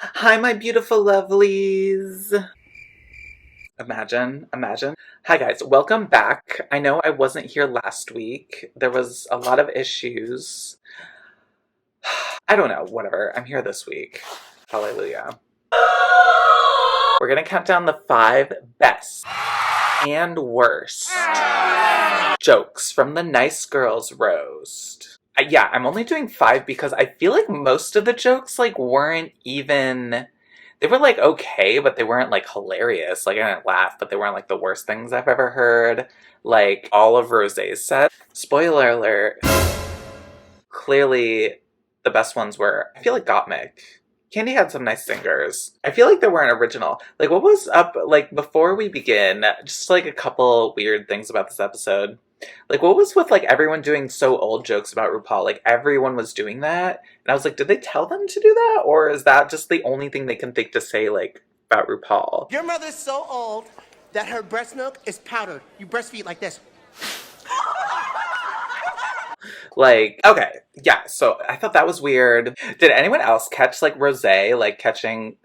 Hi, my beautiful lovelies. Imagine. Hi, guys. Welcome back. I know I wasn't here last week. There was a lot of issues. I don't know. Whatever. I'm here this week. Hallelujah. We're going to count down the 5 best and worst jokes from the Nice Girls Roast. Yeah, I'm only doing 5 because I feel like most of the jokes, weren't even. They were, okay, but they weren't, hilarious. I didn't laugh, but they weren't, the worst things I've ever heard. All of Rosé's set. Spoiler alert. Clearly, the best ones were, I feel like, Gottmik. Candy had some nice singers. I feel like they weren't original. What was up, before we begin, just, a couple weird things about this episode. What was with, everyone doing so old jokes about RuPaul? Everyone was doing that. And I was like, did they tell them to do that? Or is that just the only thing they can think to say, about RuPaul? Your mother's so old that her breast milk is powdered. You breastfeed like this. Okay, yeah, so I thought that was weird. Did anyone else catch, Rosé, catching,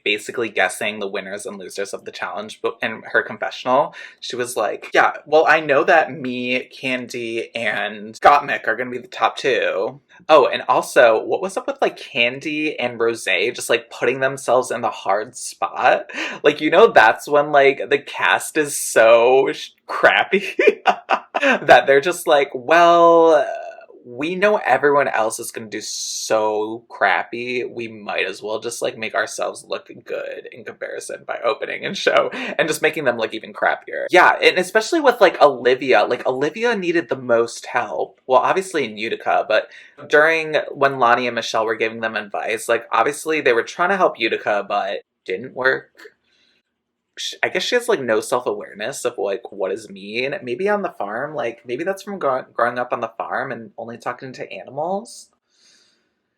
basically guessing the winners and losers of the challenge in her confessional? She was like, yeah, well, I know that me, Candy, and Gottmik are gonna be the top 2. Oh, and also, what was up with, Candy and Rosé just, putting themselves in the hard spot? That's when, the cast is so crappy that they're just well, we know everyone else is going to do so crappy. We might as well just make ourselves look good in comparison by opening and show and just making them look even crappier. Yeah, and especially with Olivia. Olivia needed the most help. Well, obviously in Utica, but during when Lonnie and Michelle were giving them advice, obviously they were trying to help Utica, but didn't work. I guess she has no self-awareness of what is mean. Maybe on the farm, maybe that's from growing up on the farm and only talking to animals.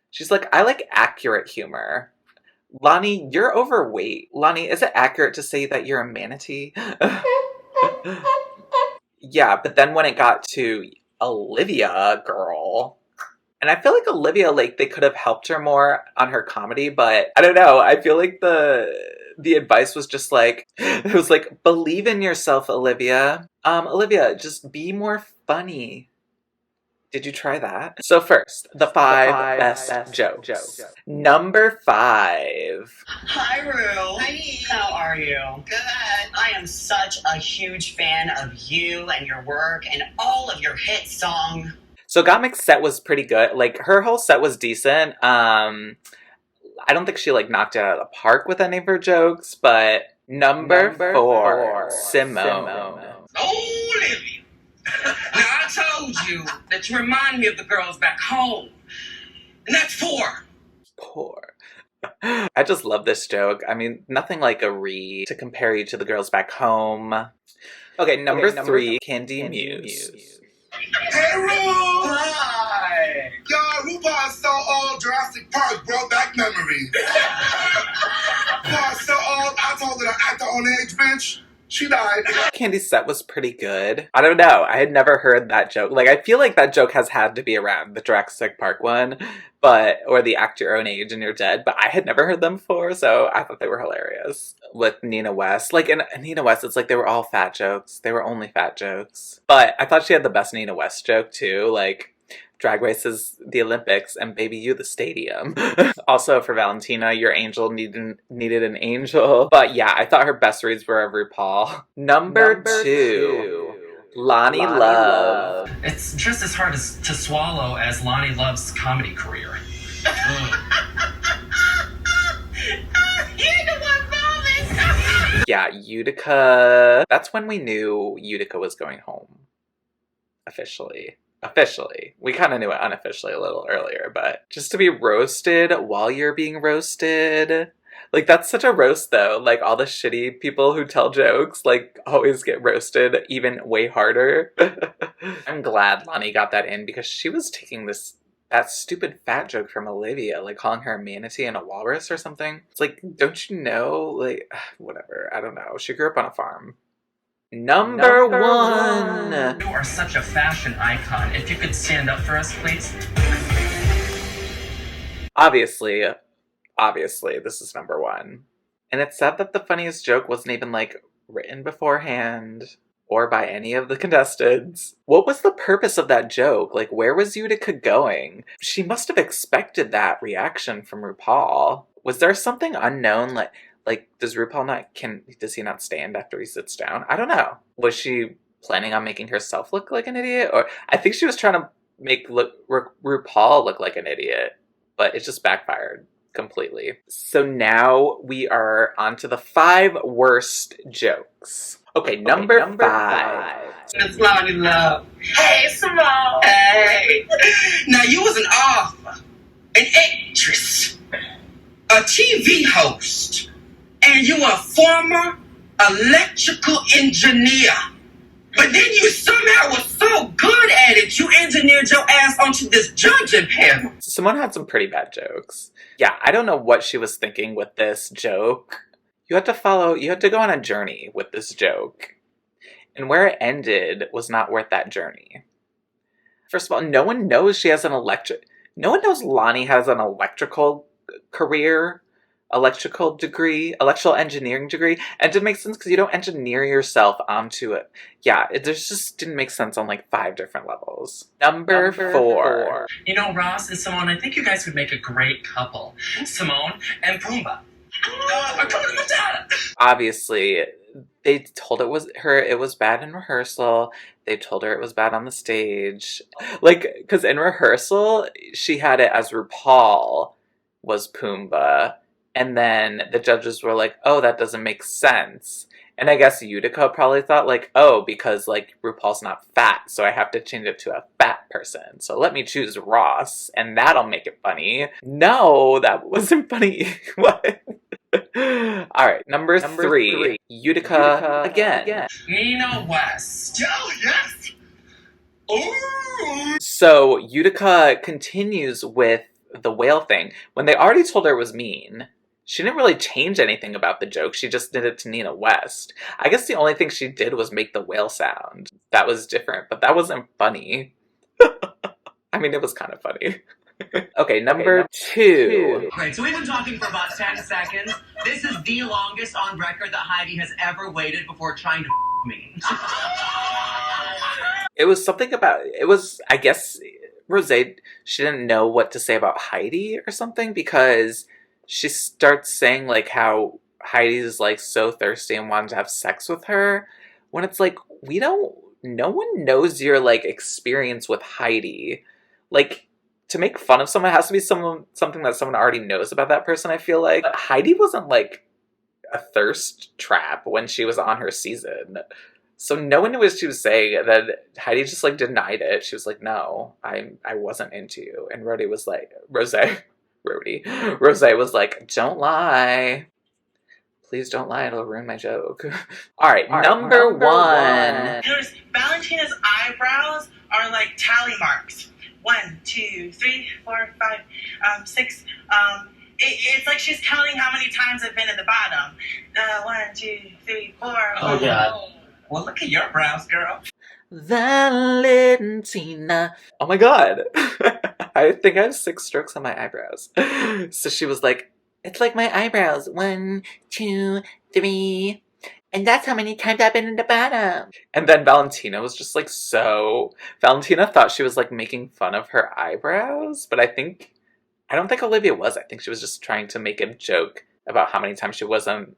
She's like, I like accurate humor. Lonnie, you're overweight. Lonnie, is it accurate to say that you're a manatee? Yeah, but then when it got to Olivia, girl. And I feel like Olivia, they could have helped her more on her comedy, but I don't know. I feel like the advice was just it was believe in yourself, Olivia. Olivia, just be more funny. Did you try that? So first, the 5 best jokes. Number 5. Hi, Rue. Hi. How are you? Good. I am such a huge fan of you and your work and all of your hit song. So Gottmik's set was pretty good. Her whole set was decent. I don't think she knocked it out of the park with any of her jokes, but number 4, Simone. Oh, Olivia. Now, I told you that you remind me of the girls back home. And that's 4. Poor. I just love this joke. I mean, nothing like a read to compare you to the girls back home. Okay, number 3, Candy Muse. Hey, Rue! Hi. Y'all, RuPaul's so old, Jurassic Park brought back memories. RuPaul's so old, I told her to act her on edge, bitch. She died. Candy's set was pretty good. I don't know. I had never heard that joke. I feel like that joke has had to be around, the Jurassic Park one, or the act your own age and you're dead, but I had never heard them before, so I thought they were hilarious. With Nina West. In Nina West, it's they were all fat jokes. They were only fat jokes. But I thought she had the best Nina West joke, too. Drag Race is the Olympics, and baby, you the stadium. Also, for Valentina, your angel needed an angel. But yeah, I thought her best reads were of RuPaul. Number 2, Lonnie Love. It's just as hard to swallow as Lonnie Love's comedy career. Yeah, Utica. That's when we knew Utica was going home. Officially. We kind of knew it unofficially a little earlier, but just to be roasted while you're being roasted. That's such a roast, though. All the shitty people who tell jokes, always get roasted even way harder. I'm glad Lonnie got that in because she was taking that stupid fat joke from Olivia, calling her a manatee and a walrus or something. It's don't you know? Whatever. I don't know. She grew up on a farm. Number 1. You are such a fashion icon. If you could stand up for us, please. Obviously, Obviously, this is number one. And it's sad that the funniest joke wasn't even, like, written beforehand or by any of the contestants. What was the purpose of that joke? Like, where was Utica going? She must have expected that reaction from RuPaul. Was there something unknown, like does RuPaul does he not stand after he sits down? I don't know. Was she planning on making herself look like an idiot? Or I think she was trying to make RuPaul look like an idiot, but it just backfired completely. So now we are on to the 5 worst jokes. Okay, number 5. Miss Lonnie Love. Hey, Simone. Hey. Now, you was an author, an actress, a TV host, and you were a former electrical engineer. But then you somehow were so good at it, you engineered your ass onto this judging panel. Simone had some pretty bad jokes. Yeah, I don't know what she was thinking with this joke. You had to go on a journey with this joke. And where it ended was not worth that journey. First of all, no one knows no one knows Lonnie has an electrical career, electrical engineering degree. And it didn't make sense because you don't engineer yourself onto it. Yeah, it just didn't make sense on like 5 different levels. Number 4. You know, Ross and Simone, I think you guys would make a great couple. Simone and Pumbaa. Obviously, they told it was bad in rehearsal. They told her it was bad on the stage. Like, because in rehearsal, she had it as RuPaul was Pumbaa. And then the judges were like, oh, that doesn't make sense. And I guess Utica probably thought, like, oh, because, like, RuPaul's not fat, so I have to change it to a fat person. So let me choose Ross, and that'll make it funny. No, that wasn't funny. What? Alright, number 3. Utica again. Nina West. Oh, yes. Ooh. So Utica continues with the whale thing. When they already told her it was mean, she didn't really change anything about the joke. She just did it to Nina West. I guess the only thing she did was make the whale sound. That was different, but that wasn't funny. I mean, it was kind of funny. Okay, number 2. Great, so we've been talking for about 10 seconds. This is the longest on record that Heidi has ever waited before trying to me. It was, I guess, Rosé, she didn't know what to say about Heidi or something, because she starts saying, like, how Heidi's, like, so thirsty and wanted to have sex with her, when it's like, no one knows your, like, experience with Heidi. Like, to make fun of someone, it has to be something that someone already knows about that person, I feel like. But Heidi wasn't, like, a thirst trap when she was on her season. So no one knew what she was saying, and then Heidi just, like, denied it. She was like, no, I wasn't into you. And Rhodey was like, Rosé was like, don't lie. Please don't lie, it'll ruin my joke. Alright, number 1. Notice Valentina's eyebrows are like tally marks. 1, 2, 3, 4, 5, 6. It's like she's counting how many times I've been at the bottom. 1, 2, 3, 4. Oh, God. Well, look at your brows, girl. Valentina. Oh my god. I think I have 6 strokes on my eyebrows. So she was like, it's like my eyebrows. 1, 2, 3. And that's how many times I've been in the bottom. And then Valentina was just like Valentina thought she was like making fun of her eyebrows, but I don't think Olivia was. I think she was just trying to make a joke about how many times she was on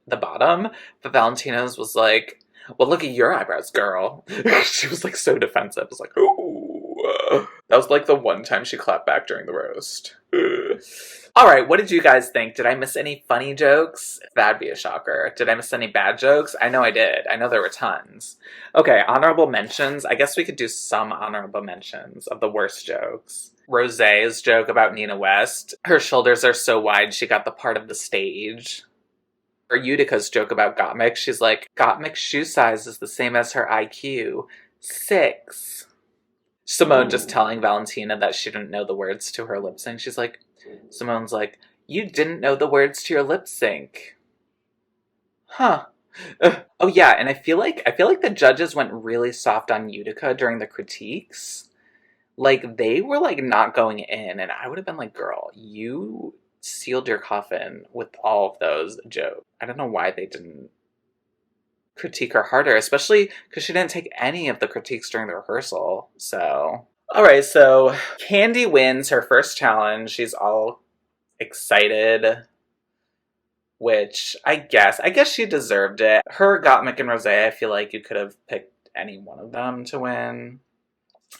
the bottom. But Valentina's was like, well, look at your eyebrows, girl. She was like so defensive. It was like, ooh. That was like the one time she clapped back during the roast. Alright, what did you guys think? Did I miss any funny jokes? That'd be a shocker. Did I miss any bad jokes? I know I did. I know there were tons. Okay, honorable mentions. I guess we could do some honorable mentions of the worst jokes. Rosé's joke about Nina West. Her shoulders are so wide she got the part of the stage. Or Utica's joke about Gottmik. She's like, Gottmik's shoe size is the same as her IQ. 6. Simone just telling Valentina that she didn't know the words to her lip sync. She's like, Simone's like, you didn't know the words to your lip sync. Huh. Oh yeah, and I feel like the judges went really soft on Utica during the critiques. Like, they were like not going in, and I would have been like, girl, you sealed your coffin with all of those jokes. I don't know why they didn't critique her harder, especially because she didn't take any of the critiques during the rehearsal. So, all right, so Candy wins her first challenge. She's all excited, which I guess she deserved it. Her, Gottmik, and Rosé, I feel like you could have picked any one of them to win.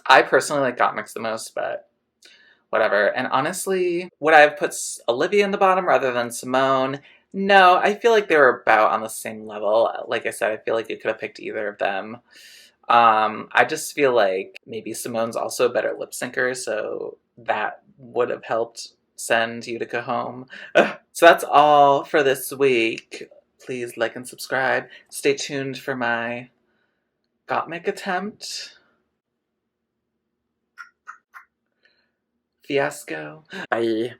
I personally like Gottmik's the most, but whatever. And honestly, would I have put Olivia in the bottom rather than Simone? No, I feel like they were about on the same level. Like I said, I feel like you could have picked either of them. I just feel like maybe Simone's also a better lip syncer, so that would have helped send Utica home. So that's all for this week. Please like and subscribe. Stay tuned for my Gottmik attempt. Fiasco. Bye.